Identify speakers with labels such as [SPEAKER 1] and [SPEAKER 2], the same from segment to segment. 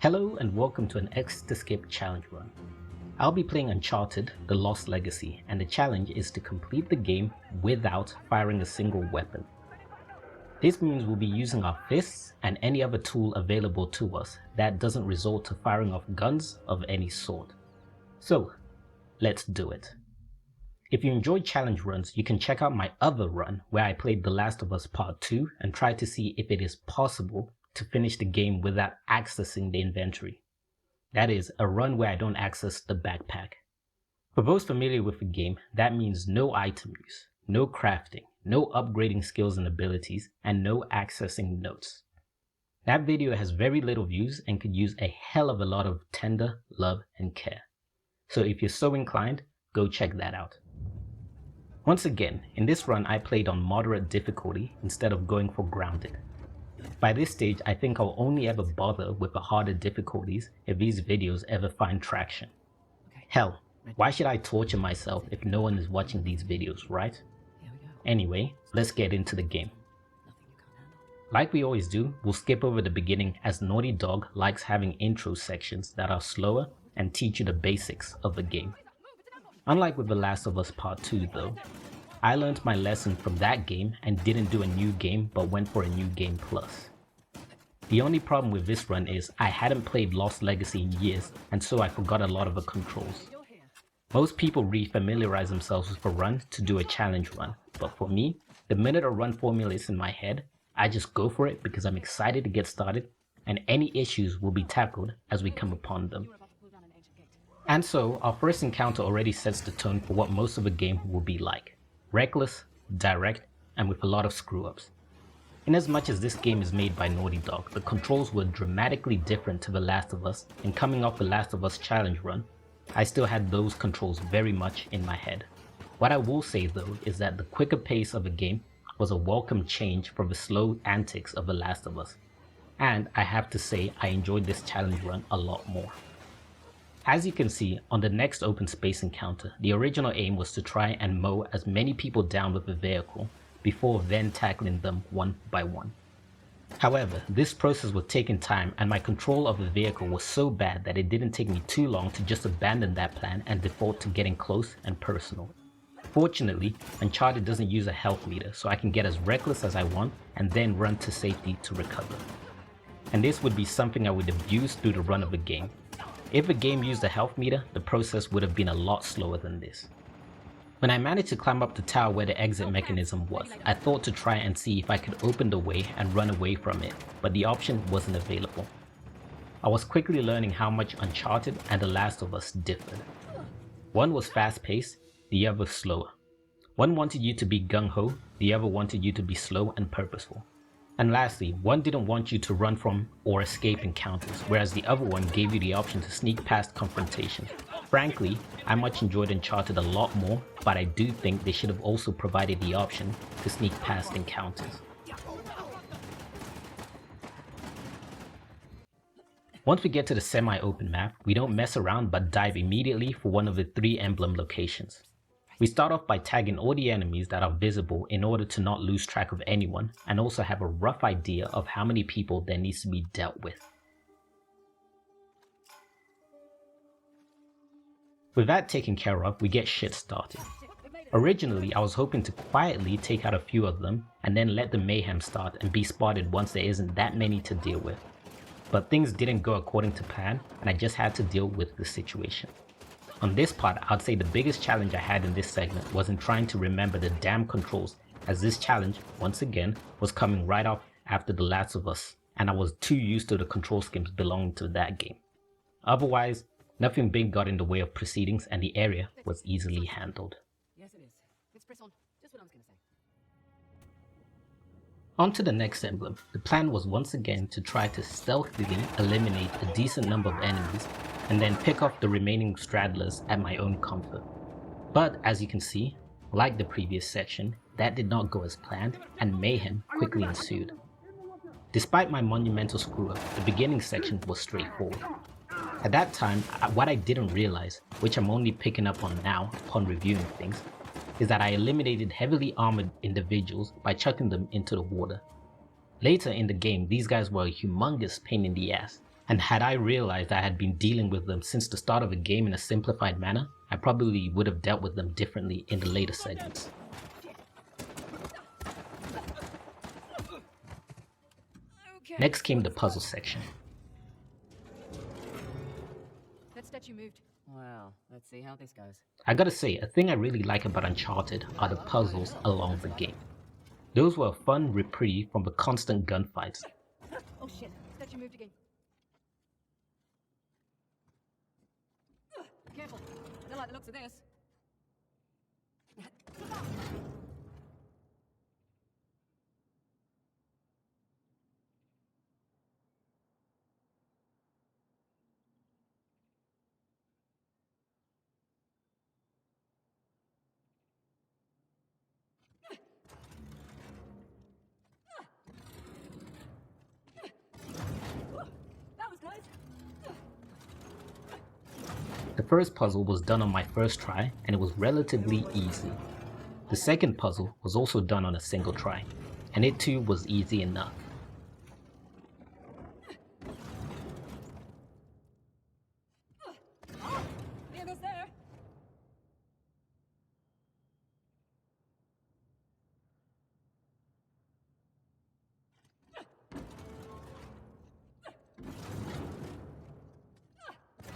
[SPEAKER 1] Hello and welcome to an Exit to Skip challenge run. I'll be playing Uncharted, The Lost Legacy, and the challenge is to complete the game without firing a single weapon. This means we'll be using our fists and any other tool available to us that doesn't resort to firing off guns of any sort. So, let's do it. If you enjoyed challenge runs, you can check out my other run where I played The Last of Us Part 2 and tried to see if it is possible to finish the game without accessing the inventory. That is, a run where I don't access the backpack. For those familiar with the game, that means no item use, no crafting, no upgrading skills and abilities, and no accessing notes. That video has very little views and could use a hell of a lot of tender love and care. So if you're so inclined, go check that out. Once again, in this run I played on moderate difficulty instead of going for grounded. By this stage, I think I'll only ever bother with the harder difficulties if these videos ever find traction. Hell, why should I torture myself if no one is watching these videos, right? Anyway, let's get into the game. Like we always do, we'll skip over the beginning as Naughty Dog likes having intro sections that are slower and teach you the basics of the game. Unlike with The Last of Us Part 2 though, I learned my lesson from that game and didn't do a new game but went for a new game plus. The only problem with this run is I hadn't played Lost Legacy in years and so I forgot a lot of the controls. Most people re-familiarize themselves with a run to do a challenge run, but for me, the minute a run formula is in my head, I just go for it because I'm excited to get started and any issues will be tackled as we come upon them. And so our first encounter already sets the tone for what most of the game will be like. Reckless, direct, and with a lot of screw-ups. Inasmuch as this game is made by Naughty Dog, the controls were dramatically different to The Last of Us, and coming off The Last of Us challenge run, I still had those controls very much in my head. What I will say though is that the quicker pace of the game was a welcome change from the slow antics of The Last of Us, and I have to say I enjoyed this challenge run a lot more. As you can see, on the next open space encounter, the original aim was to try and mow as many people down with the vehicle before then tackling them one by one. However, this process was taking time and my control of the vehicle was so bad that it didn't take me too long to just abandon that plan and default to getting close and personal. Fortunately, Uncharted doesn't use a health meter, so I can get as reckless as I want and then run to safety to recover. And this would be something I would have used through the run of the game. If the game used a health meter, the process would have been a lot slower than this. When I managed to climb up the tower where the exit mechanism was, I thought to try and see if I could open the way and run away from it, but the option wasn't available. I was quickly learning how much Uncharted and The Last of Us differed. One was fast-paced, the other slower. One wanted you to be gung-ho, the other wanted you to be slow and purposeful. And lastly, one didn't want you to run from or escape encounters, whereas the other one gave you the option to sneak past confrontations. Frankly, I much enjoyed Uncharted a lot more, but I do think they should have also provided the option to sneak past encounters. Once we get to the semi-open map, we don't mess around but dive immediately for one of the 3 emblem locations. We start off by tagging all the enemies that are visible in order to not lose track of anyone and also have a rough idea of how many people there needs to be dealt with. With that taken care of, we get shit started. Originally, I was hoping to quietly take out a few of them and then let the mayhem start and be spotted once there isn't that many to deal with. But things didn't go according to plan and I just had to deal with the situation. On this part, I'd say the biggest challenge I had in this segment was in trying to remember the damn controls, as this challenge, once again, was coming right off after The Last of Us, and I was too used to the control schemes belonging to that game. Otherwise, nothing big got in the way of proceedings and the area was easily handled.
[SPEAKER 2] Yes, it is. It's press on. Just what I was going to say.
[SPEAKER 1] On to the next emblem. The plan was once again to try to stealthily eliminate a decent number of enemies and then pick off the remaining stragglers at my own comfort. But as you can see, like the previous section, that did not go as planned and mayhem quickly ensued. Despite my monumental screw-up, the beginning section was straightforward. At that time, what I didn't realize, which I'm only picking up on now upon reviewing things, is that I eliminated heavily armored individuals by chucking them into the water. Later in the game, these guys were a humongous pain in the ass, And had I realized I had been dealing with them since the start of the game in a simplified manner, I probably would have dealt with them differently in the later segments.
[SPEAKER 2] Okay.
[SPEAKER 1] Next came the puzzle section.
[SPEAKER 2] That statue moved. Well, let's see how this goes.
[SPEAKER 1] I gotta say, a thing I really like about Uncharted are the puzzles along the game. Those were a fun reprieve from the constant gunfights.
[SPEAKER 2] Oh shit, statue moved again. Careful, I don't like the looks of this. That was close.
[SPEAKER 1] The first puzzle was done on my first try and it was relatively easy. The second puzzle was also done on a single try, and it too was easy enough.
[SPEAKER 2] Almost there.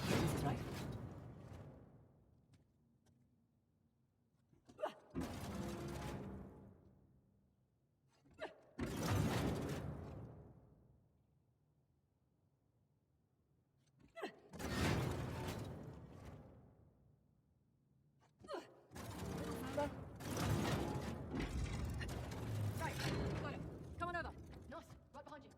[SPEAKER 2] This is right. Right, got it. Come on over. Nice, right behind you.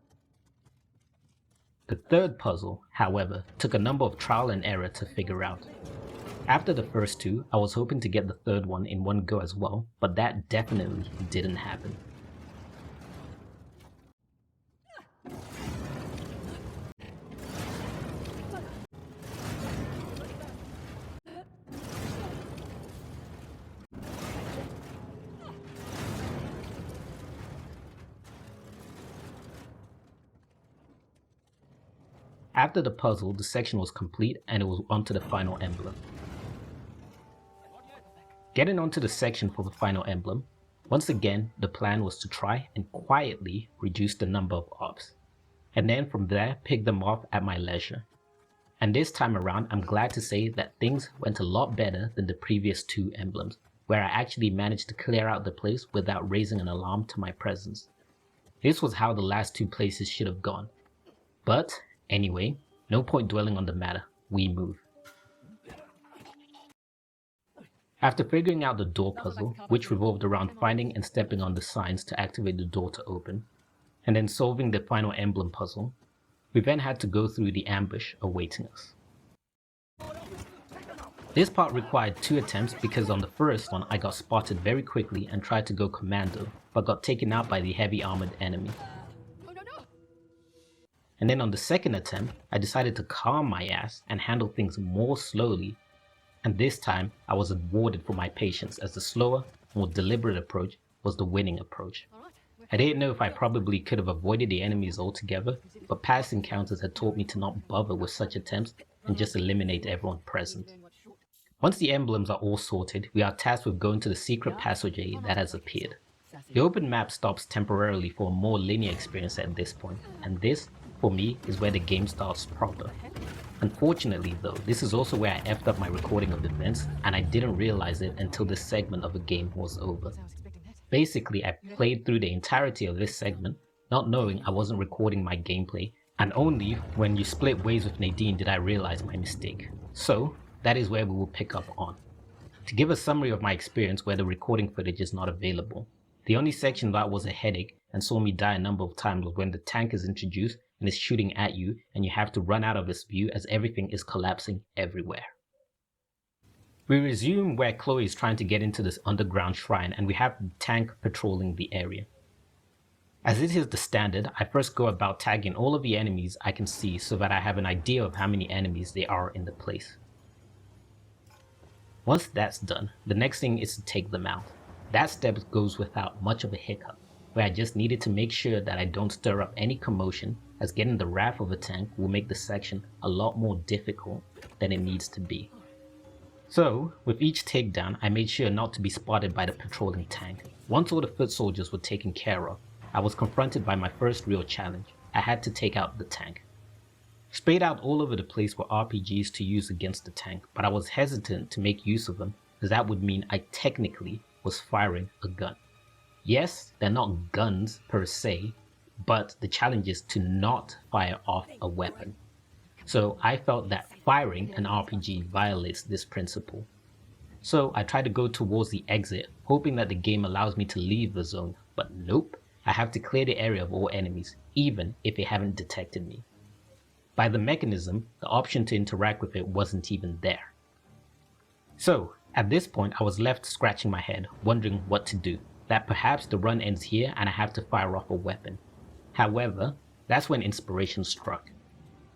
[SPEAKER 1] The third puzzle, however, took a number of trial and error to figure out. After the first two, I was hoping to get the third one in one go as well, but that definitely didn't happen. After the puzzle, the section was complete and it was onto the final emblem. Getting onto the section for the final emblem, once again the plan was to try and quietly reduce the number of orbs, and then from there pick them off at my leisure. And this time around I'm glad to say that things went a lot better than the previous two emblems, where I actually managed to clear out the place without raising an alarm to my presence. This was how the last two places should have gone. But anyway, no point dwelling on the matter, we move. After figuring out the door puzzle, which revolved around finding and stepping on the signs to activate the door to open, and then solving the final emblem puzzle, we then had to go through the ambush awaiting us. This part required 2 attempts because on the first one I got spotted very quickly and tried to go commando, but got taken out by the heavy armored enemy.
[SPEAKER 2] No.
[SPEAKER 1] And then on the second attempt, I decided to calm my ass and handle things more slowly, and this time I was rewarded for my patience as the slower, more deliberate approach was the winning approach.
[SPEAKER 2] All right.
[SPEAKER 1] I didn't know if I probably could have avoided the enemies altogether, but past encounters had taught me to not bother with such attempts and just eliminate everyone present. Once the emblems are all sorted, we are tasked with going to the secret passageway that has appeared. The open map stops temporarily for a more linear experience at this point, and this, for me, is where the game starts proper. Unfortunately though, this is also where I effed up my recording of events, and I didn't realize it until this segment of the game was over.
[SPEAKER 2] I was expecting that.
[SPEAKER 1] Basically, I played through the entirety of this segment, not knowing I wasn't recording my gameplay, and only when you split ways with Nadine did I realize my mistake. So, that is where we will pick up on. To give a summary of my experience where the recording footage is not available, the only section that was a headache and saw me die a number of times was when the tank is introduced and is shooting at you and you have to run out of its view as everything is collapsing everywhere. We resume where Chloe is trying to get into this underground shrine and we have the tank patrolling the area. As it is the standard, I first go about tagging all of the enemies I can see so that I have an idea of how many enemies there are in the place. Once that's done, the next thing is to take them out. That step goes without much of a hiccup. where I just needed to make sure that I don't stir up any commotion, as getting the wrath of a tank will make the section a lot more difficult than it needs to be. So, with each takedown, I made sure not to be spotted by the patrolling tank. Once all the foot soldiers were taken care of, I was confronted by my first real challenge. I had to take out the tank. Sprayed out all over the place were RPGs to use against the tank, but I was hesitant to make use of them because that would mean I technically was firing a gun. Yes, they're not guns per se, but the challenge is to not fire off a weapon. So I felt that firing an RPG violates this principle. So I tried to go towards the exit, hoping that the game allows me to leave the zone, but nope, I have to clear the area of all enemies, even if they haven't detected me. By the mechanism, the option to interact with it wasn't even there. So, at this point I was left scratching my head, wondering what to do, that perhaps the run ends here and I have to fire off a weapon. However, that's when inspiration struck.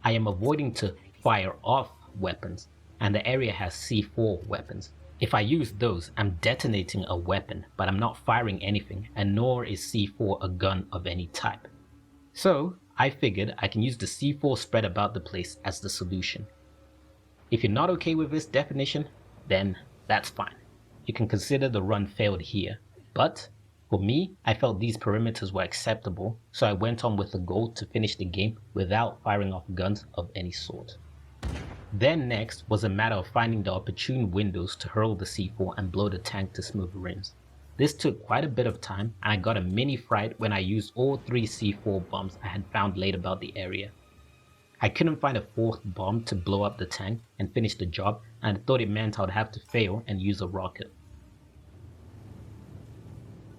[SPEAKER 1] I am avoiding to fire off weapons, and the area has C4 weapons. If I use those, I'm detonating a weapon, but I'm not firing anything, and nor is C4 a gun of any type. So, I figured I can use the C4 spread about the place as the solution. If you're not okay with this definition, then that's fine. You can consider the run failed here, but for me, I felt these perimeters were acceptable, so I went on with the goal to finish the game without firing off guns of any sort. Then next was a matter of finding the opportune windows to hurl the C4 and blow the tank to smithereens. This took quite a bit of time, and I got a mini fright when I used all 3 C4 bombs I had found laid about the area. I couldn't find a 4th bomb to blow up the tank and finish the job, and I thought it meant I would have to fail and use a rocket.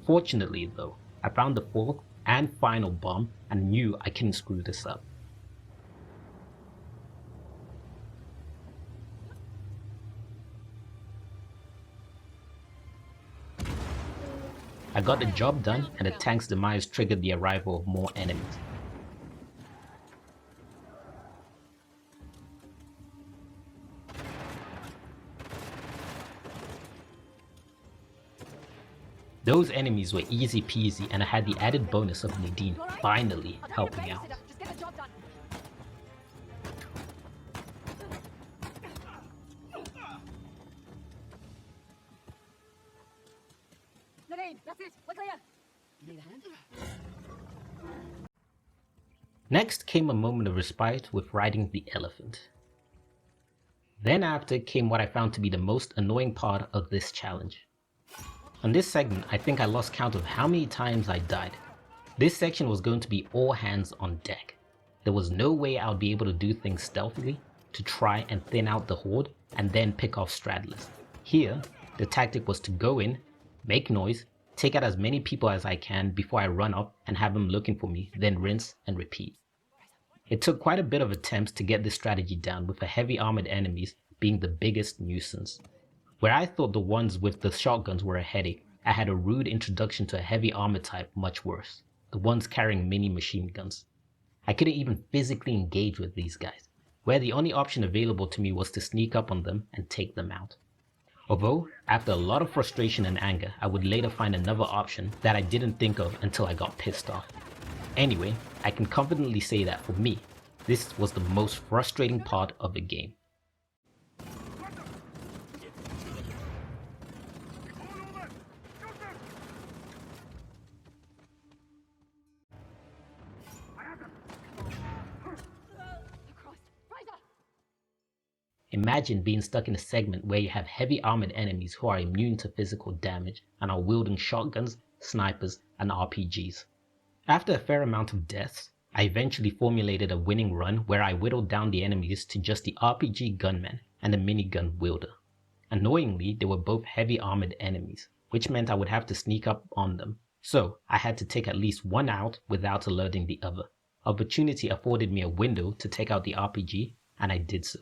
[SPEAKER 1] Fortunately though, I found the 4th and final bomb and knew I couldn't screw this up. I got the job done, and the tank's demise triggered the arrival of more enemies. Those enemies were easy peasy, and I had the added bonus of Nadine finally helping out.
[SPEAKER 2] Just get the job done. Nadine, that's it. We're clear. You need a hand?
[SPEAKER 1] Next came a moment of respite with riding the elephant. Then after came what I found to be the most annoying part of this challenge. On this segment, I think I lost count of how many times I died. This section was going to be all hands on deck. There was no way I would be able to do things stealthily to try and thin out the horde and then pick off stragglers. Here, the tactic was to go in, make noise, take out as many people as I can before I run up and have them looking for me, then rinse and repeat. It took quite a bit of attempts to get this strategy down, with the heavy armored enemies being the biggest nuisance. Where I thought the ones with the shotguns were a headache, I had a rude introduction to a heavy armor type much worse, the ones carrying mini machine guns. I couldn't even physically engage with these guys, where the only option available to me was to sneak up on them and take them out. Although, after a lot of frustration and anger, I would later find another option that I didn't think of until I got pissed off. Anyway, I can confidently say that for me, this was the most frustrating part of the game. Imagine being stuck in a segment where you have heavy armored enemies who are immune to physical damage and are wielding shotguns, snipers, and RPGs. After a fair amount of deaths, I eventually formulated a winning run where I whittled down the enemies to just the RPG gunman and the minigun wielder. Annoyingly, they were both heavy armored enemies, which meant I would have to sneak up on them, so I had to take at least one out without alerting the other. Opportunity afforded me a window to take out the RPG, and I did so.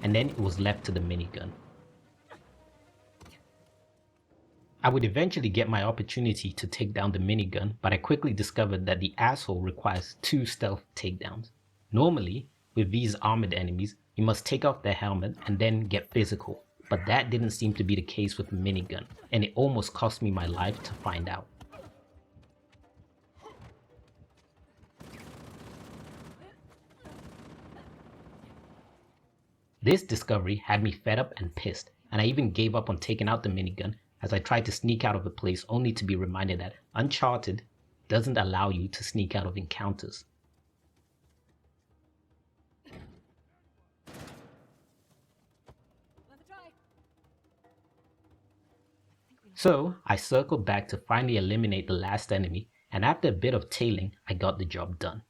[SPEAKER 1] And then it was left to the minigun. I would eventually get my opportunity to take down the minigun, but I quickly discovered that the asshole requires 2 stealth takedowns. Normally, with these armored enemies, you must take off their helmet and then get physical, but that didn't seem to be the case with the minigun, and it almost cost me my life to find out. This discovery had me fed up and pissed, and I even gave up on taking out the minigun as I tried to sneak out of the place only to be reminded that Uncharted doesn't allow you to sneak out of encounters. So I circled back to finally eliminate the last enemy, and after a bit of tailing, I got the job done.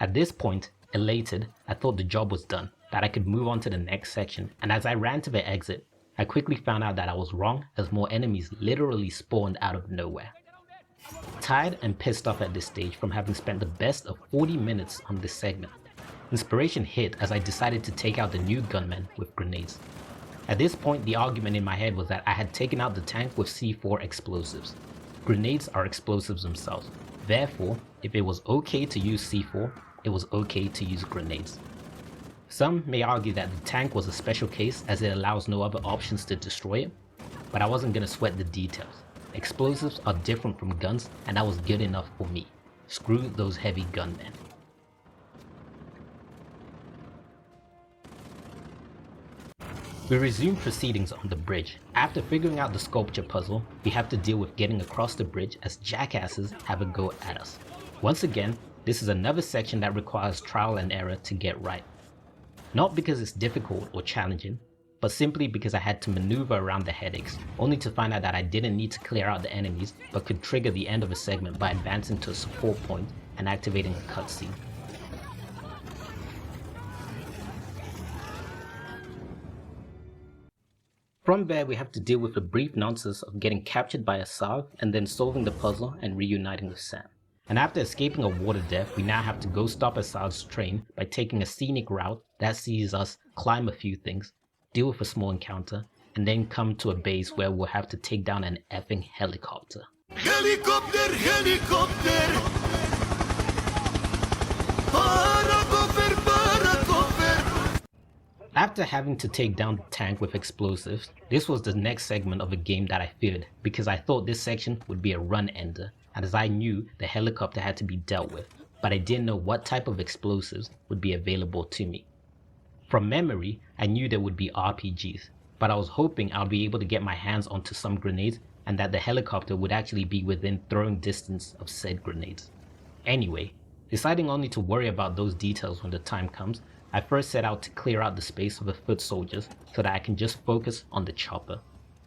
[SPEAKER 1] At this point, elated, I thought the job was done, that I could move on to the next section, and as I ran to the exit, I quickly found out that I was wrong as more enemies literally spawned out of nowhere. Tired and pissed off at this stage from having spent the best of 40 minutes on this segment, inspiration hit as I decided to take out the new gunman with grenades. At this point, the argument in my head was that I had taken out the tank with C4 explosives. Grenades are explosives themselves, therefore, if it was okay to use C4, it was okay to use grenades. Some may argue that the tank was a special case as it allows no other options to destroy it, but I wasn't gonna sweat the details. Explosives are different from guns, and that was good enough for me. Screw those heavy gunmen. We resume proceedings on the bridge. After figuring out the sculpture puzzle, we have to deal with getting across the bridge as jackasses have a go at us. Once again, this is another section that requires trial and error to get right. Not because it's difficult or challenging, but simply because I had to maneuver around the headaches, only to find out that I didn't need to clear out the enemies, but could trigger the end of a segment by advancing to a support point and activating a cutscene. From there, we have to deal with the brief nonsense of getting captured by a Sav and then solving the puzzle and reuniting with Sam. And after escaping a water death, we now have to go stop Assad's train by taking a scenic route that sees us climb a few things, deal with a small encounter, and then come to a base where we'll have to take down an effing helicopter. Helicopter! Helicopter! After having to take down the tank with explosives, this was the next segment of a game that I feared because I thought this section would be a run ender, and as I knew the helicopter had to be dealt with, but I didn't know what type of explosives would be available to me. From memory, I knew there would be RPGs, but I was hoping I'll be able to get my hands onto some grenades and that the helicopter would actually be within throwing distance of said grenades. Anyway, deciding only to worry about those details when the time comes, I first set out to clear out the space of the foot soldiers so that I can just focus on the chopper.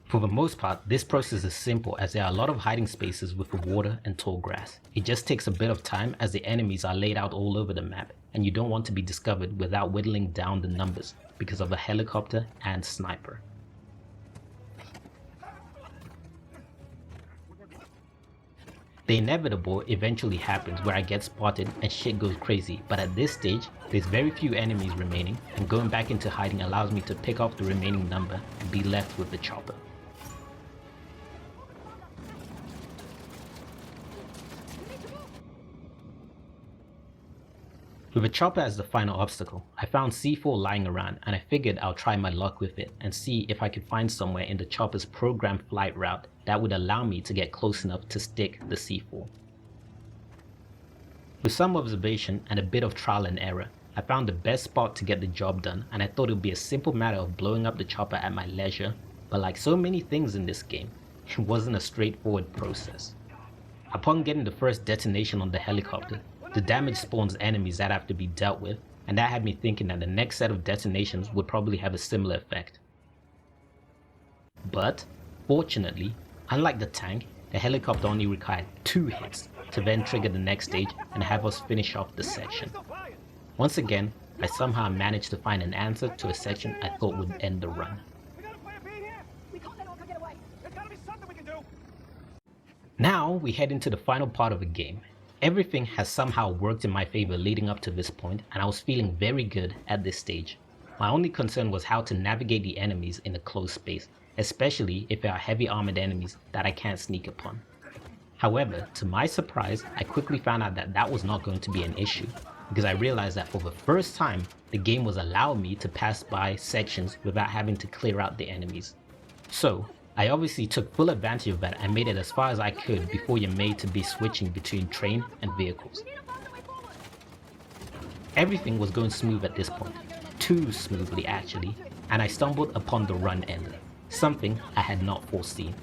[SPEAKER 1] For the most part, this process is simple as there are a lot of hiding spaces with the water and tall grass. It just takes a bit of time as the enemies are laid out all over the map and you don't want to be discovered without whittling down the numbers because of a helicopter and sniper. The inevitable eventually happens where I get spotted and shit goes crazy, but at this stage, there's very few enemies remaining and going back into hiding allows me to pick off the remaining number and be left with the chopper. With a chopper as the final obstacle, I found C4 lying around and I figured I'll try my luck with it and see if I could find somewhere in the chopper's programmed flight route that would allow me to get close enough to stick the C4. With some observation and a bit of trial and error, I found the best spot to get the job done and I thought it would be a simple matter of blowing up the chopper at my leisure, but like so many things in this game, it wasn't a straightforward process. Upon getting the first detonation on the helicopter, the damage spawns enemies that have to be dealt with, and that had me thinking that the next set of detonations would probably have a similar effect. But, fortunately, unlike the tank, the helicopter only required 2 hits to then trigger the next stage and have us finish off the section. Once again, I somehow managed to find an answer to a section I thought would end the run. Now we head into the final part of the game. Everything has somehow worked in my favor leading up to this point and I was feeling very good at this stage. My only concern was how to navigate the enemies in a closed space, especially if there are heavy armored enemies that I can't sneak upon. However, to my surprise, I quickly found out that that was not going to be an issue, because I realized that for the first time, the game was allowing me to pass by sections without having to clear out the enemies. So, I obviously took full advantage of that and made it as far as I could before you're made to be switching between train and vehicles. Everything was going smooth at this point, too smoothly actually, and I stumbled upon the run ender, something I had not foreseen.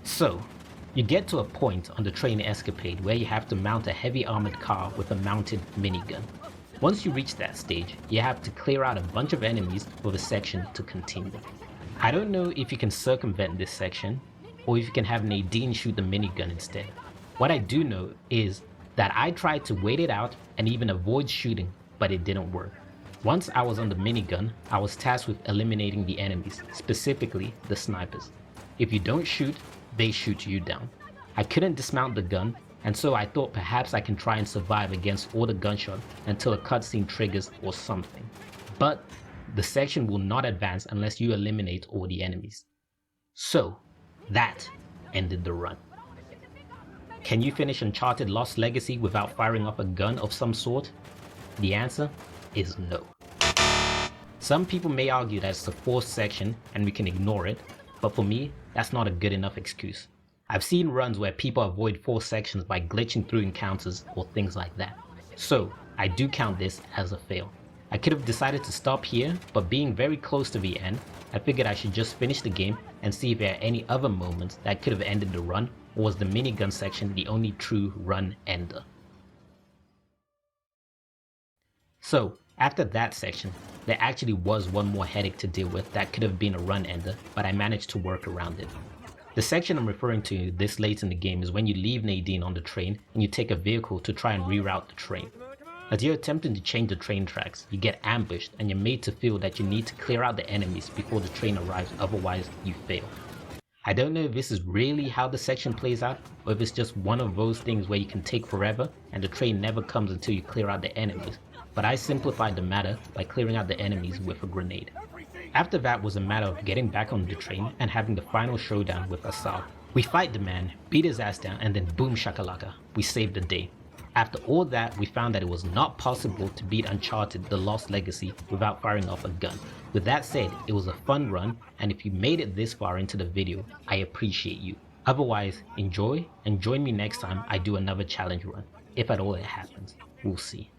[SPEAKER 1] So, you get to a point on the train escapade where you have to mount a heavy armored car with a mounted minigun. Once you reach that stage, you have to clear out a bunch of enemies for the section to continue. I don't know if you can circumvent this section, or if you can have Nadine shoot the minigun instead. What I do know is that I tried to wait it out and even avoid shooting, but it didn't work. Once I was on the minigun, I was tasked with eliminating the enemies, specifically the snipers. If you don't shoot, they shoot you down. I couldn't dismount the gun, and so I thought perhaps I can try and survive against all the gunshot until a cutscene triggers or something. But the section will not advance unless you eliminate all the enemies. So, that ended the run. Can you finish Uncharted Lost Legacy without firing off a gun of some sort? The answer is no. Some people may argue that it's a forced section and we can ignore it, but for me, that's not a good enough excuse. I've seen runs where people avoid forced sections by glitching through encounters or things like that. So, I do count this as a fail. I could have decided to stop here, but being very close to the end, I figured I should just finish the game and see if there are any other moments that could have ended the run, or was the minigun section the only true run ender. So, after that section, there actually was one more headache to deal with that could have been a run ender, but I managed to work around it. The section I'm referring to this late in the game is when you leave Nadine on the train and you take a vehicle to try and reroute the train. As you're attempting to change the train tracks, you get ambushed and you're made to feel that you need to clear out the enemies before the train arrives, otherwise you fail. I don't know if this is really how the section plays out, or if it's just one of those things where you can take forever and the train never comes until you clear out the enemies, but I simplified the matter by clearing out the enemies with a grenade. After that was a matter of getting back on the train and having the final showdown with Asal. We fight the man, beat his ass down, and then boom shakalaka, we saved the day. After all that, we found that it was not possible to beat Uncharted The Lost Legacy without firing off a gun. With that said, it was a fun run, and if you made it this far into the video, I appreciate you. Otherwise, enjoy and join me next time I do another challenge run, if at all it happens. We'll see.